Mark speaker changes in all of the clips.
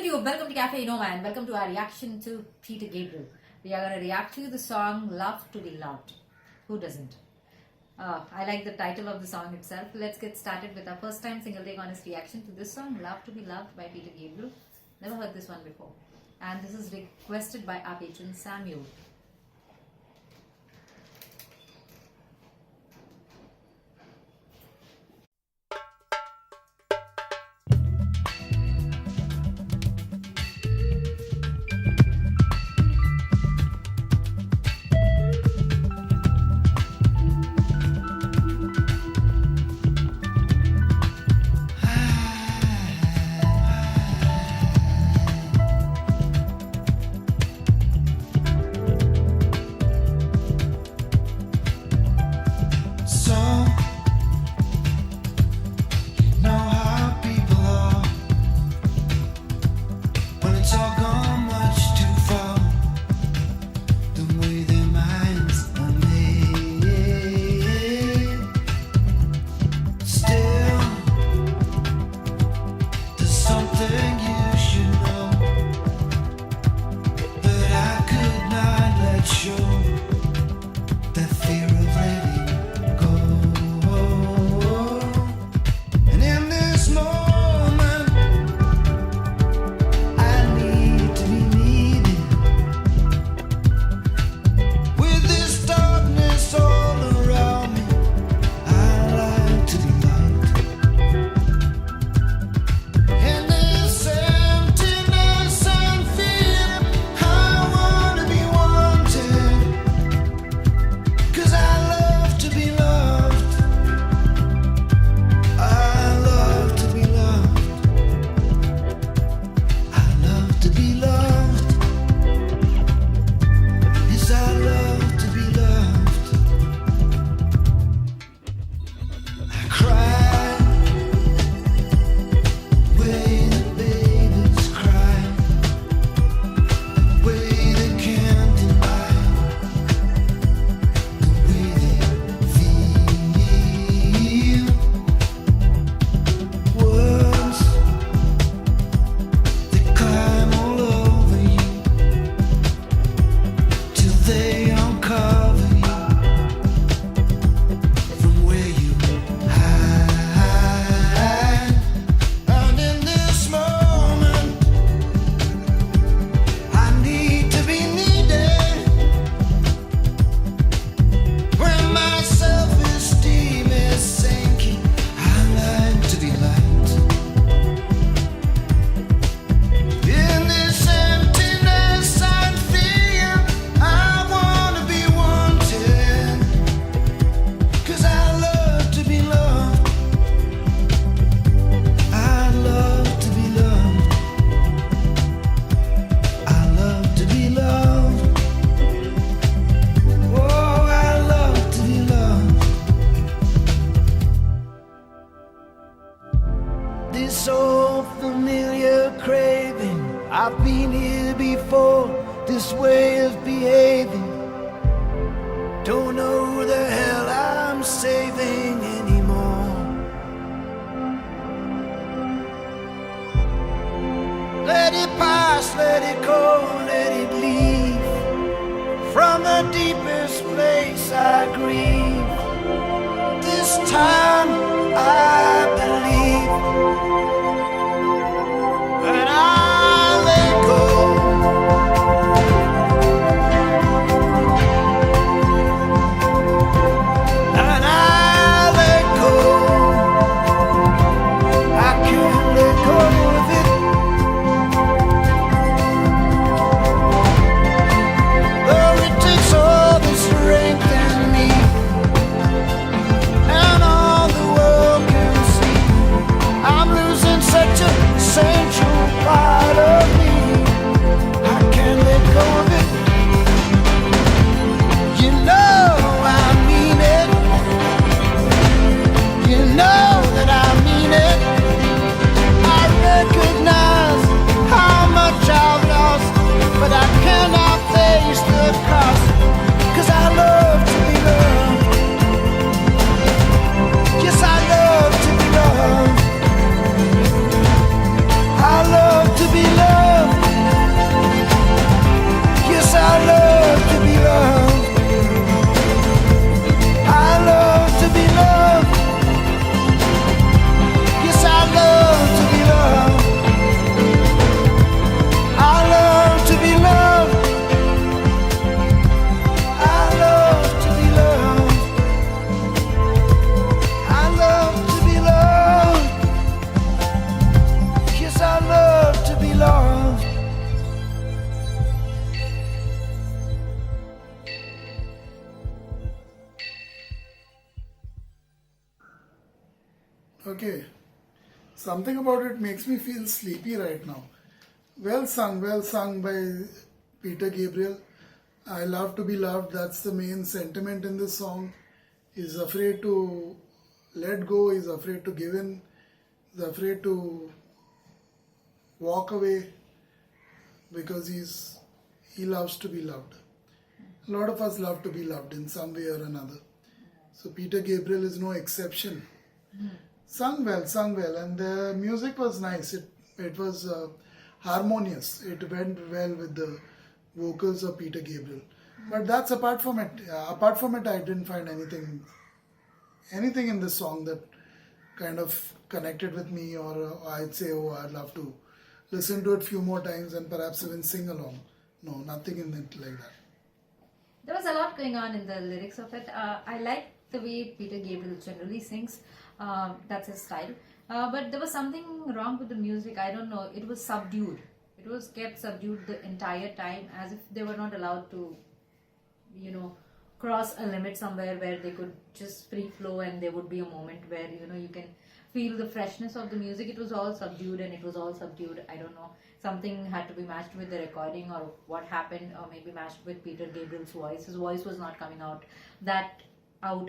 Speaker 1: YouTube, welcome to Cafe Noma and welcome to our reaction to Peter Gabriel. We are going to react to the song Love to be Loved. Who doesn't? I like the title of the song itself. Let's get started with our first time single take honest reaction to this song, Love to be Loved by Peter Gabriel. Never heard this one before. And this is requested by our patron Samuel.
Speaker 2: This old familiar craving, I've been here before, this way of behaving. Don't know who the hell I'm saving anymore. Let it pass, let it go, let it leave. From the deepest place I grieve. This time I believe, and I let go. And I let go. I can't let go of it. Though it takes all the strength in me, and all the world can see, I'm losing.
Speaker 3: Something about it makes me feel sleepy right now. Well sung by Peter Gabriel. I love to be loved. That's the main sentiment in this song. He's afraid to let go. He's afraid to give in. He's afraid to walk away because he loves to be loved. A lot of us love to be loved in some way or another. So Peter Gabriel is no exception. Sung well, and the music was nice. It was harmonious. It went well with the vocals of Peter Gabriel. But that's apart from it. Apart from it, I didn't find anything in this song that kind of connected with me, or I'd say, oh, I'd love to listen to it a few more times and perhaps even sing along. No, nothing in it like that.
Speaker 1: There was a lot going on in the lyrics of it. I like the way Peter Gabriel generally sings. That's his style. But there was something wrong with the music. I don't know. It was subdued. It was kept subdued the entire time, as if they were not allowed to, cross a limit somewhere where they could just free flow, and there would be a moment where, you can feel the freshness of the music. It was all subdued, and it was all subdued. I don't know. Something had to be matched with the recording, or what happened, or maybe matched with Peter Gabriel's voice. His voice was not coming out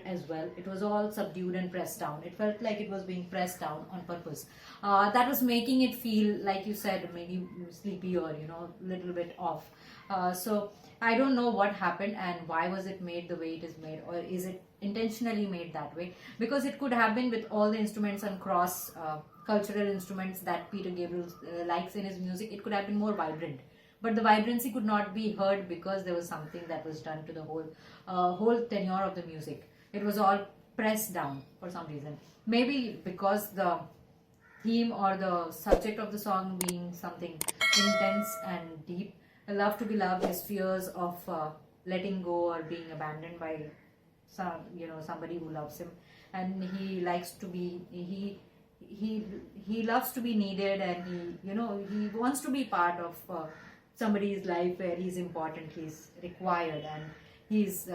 Speaker 1: as well. It was all subdued and pressed down. It felt like it was being pressed down on purpose. That was making it feel, like you said, maybe sleepy or a little bit off. So I don't know what happened and why was it made the way it is made, or is it intentionally made that way? Because it could have been with all the instruments and cross cultural instruments that Peter Gabriel likes in his music. It could have been more vibrant. But the vibrancy could not be heard because there was something that was done to the whole tenure of the music. It was all pressed down for some reason. Maybe because the theme or the subject of the song being something intense and deep. Love to be loved, his fears of letting go or being abandoned by somebody who loves him, and he likes to be he loves to be needed, and he wants to be part of somebody's life where he's important, he's required, and he's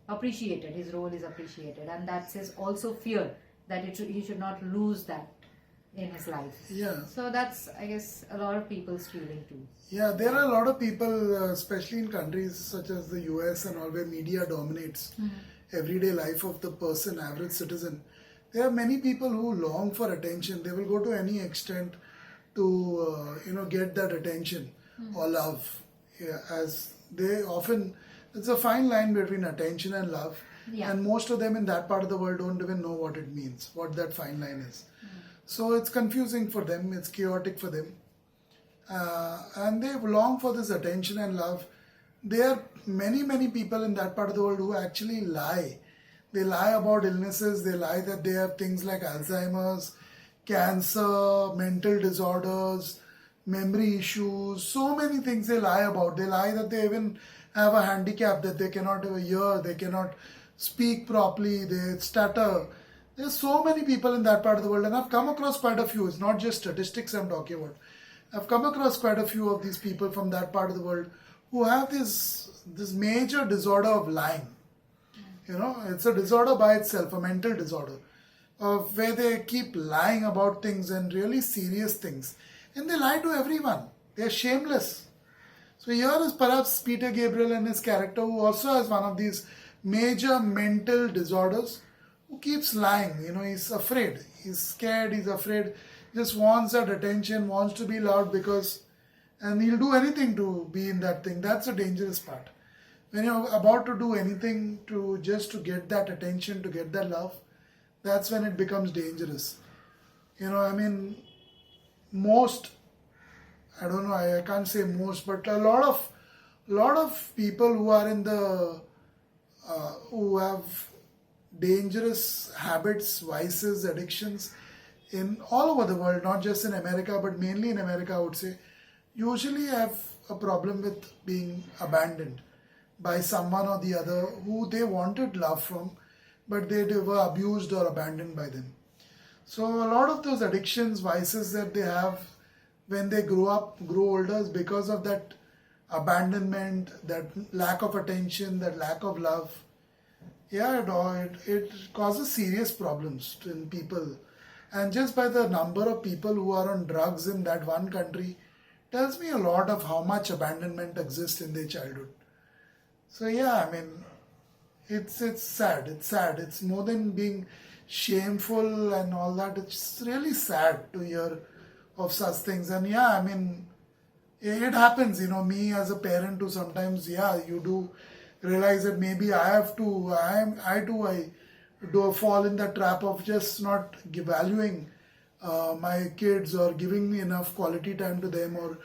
Speaker 1: appreciated. His role is appreciated, and that's his also fear that he should not lose that in his life.
Speaker 3: Yeah.
Speaker 1: So that's, I guess, a lot of people's feeling too.
Speaker 3: Yeah, there are a lot of people, especially in countries such as the US and all, where media dominates everyday life of the person, average citizen. There are many people who long for attention. They will go to any extent to get that attention or love. Yeah, as they often, it's a fine line between attention and love.
Speaker 1: Yeah.
Speaker 3: And most of them in that part of the world don't even know what it means, what that fine line is. So it's confusing for them, it's chaotic for them. And they long for this attention and love. There are many people in that part of the world who actually lie. They lie about illnesses, they lie that they have things like Alzheimer's, cancer, mental disorders, memory issues, so many things they lie about. They lie that they even have a handicap, that they cannot hear, they cannot speak properly, they stutter. There's so many people in that part of the world, and I've come across quite a few. It's not just statistics I'm talking about. I've come across quite a few of these people from that part of the world who have this major disorder of lying. It's a disorder by itself, a mental disorder, where they keep lying about things, and really serious things. And they lie to everyone. They're shameless. So here is perhaps Peter Gabriel and his character, who also has one of these major mental disorders, who keeps lying. He's afraid, he's scared, he's afraid, just wants that attention, wants to be loved, and he'll do anything to be in that thing. That's a dangerous part. When you're about to do anything to get that attention, to get that love, that's when it becomes dangerous. Most, I don't know, I can't say most, but a lot of people who are in the, who have dangerous habits, vices, addictions in all over the world, not just in America, but mainly in America, I would say, usually have a problem with being abandoned by someone or the other who they wanted love from, but they were abused or abandoned by them. So a lot of those addictions, vices that they have when they grow older, is because of that abandonment, that lack of attention, that lack of love. Yeah, it causes serious problems in people. And just by the number of people who are on drugs in that one country tells me a lot of how much abandonment exists in their childhood. So yeah, I mean, it's sad. It's sad. It's more than being shameful and all that. It's really sad to hear of such things. And yeah, I mean, it happens. Me as a parent who sometimes, yeah, you do realize that maybe I do fall in the trap of just not valuing my kids or giving enough quality time to them or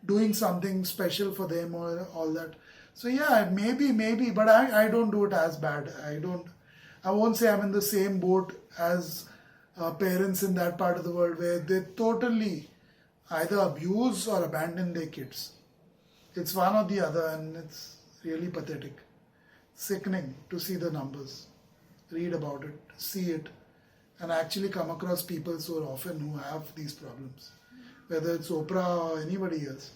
Speaker 3: doing something special for them or all that. So yeah, maybe, but I don't do it as bad. I won't say I'm in the same boat as parents in that part of the world where they totally either abuse or abandon their kids. It's one or the other, and it's really pathetic. Sickening to see the numbers, read about it, see it, and actually come across people so often who have these problems, whether it's Oprah or anybody else.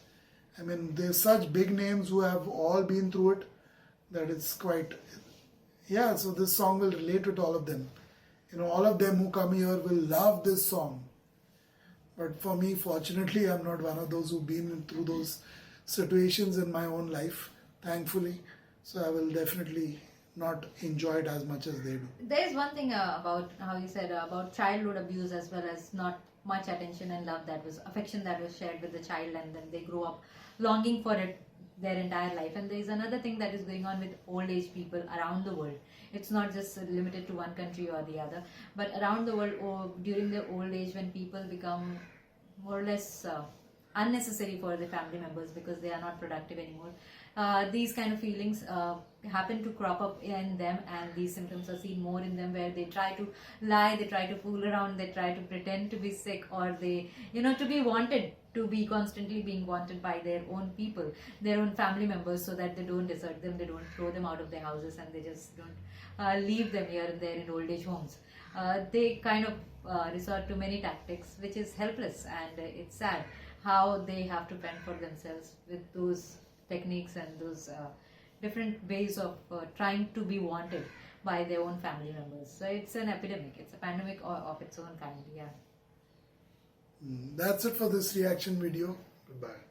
Speaker 3: I mean, there's such big names who have all been through it that it's quite, yeah, so this song will relate with all of them. All of them who come here will love this song. But for me, fortunately, I'm not one of those who've been through those situations in my own life, thankfully. So I will definitely not enjoy it as much as they do.
Speaker 1: There is one thing about how you said about childhood abuse, as well as not much attention and love affection that was shared with the child, and then they grow up longing for it their entire life. And there is another thing that is going on with old age people around the world. It's not just limited to one country or the other, but around the world, during their old age, when people become more or less unnecessary for the family members because they are not productive anymore. These kind of feelings happen to crop up in them, and these symptoms are seen more in them, where they try to lie, they try to fool around, they try to pretend to be sick, or they, to be wanted, to be constantly being wanted by their own people, their own family members, so that they don't desert them, they don't throw them out of their houses, and they just don't leave them here and there in old age homes. They kind of resort to many tactics, which is helpless, and it's sad how they have to fend for themselves with those techniques and those different ways of trying to be wanted by their own family members. So it's an epidemic, it's a pandemic of its own kind. Yeah.
Speaker 3: That's it for this reaction video. Goodbye.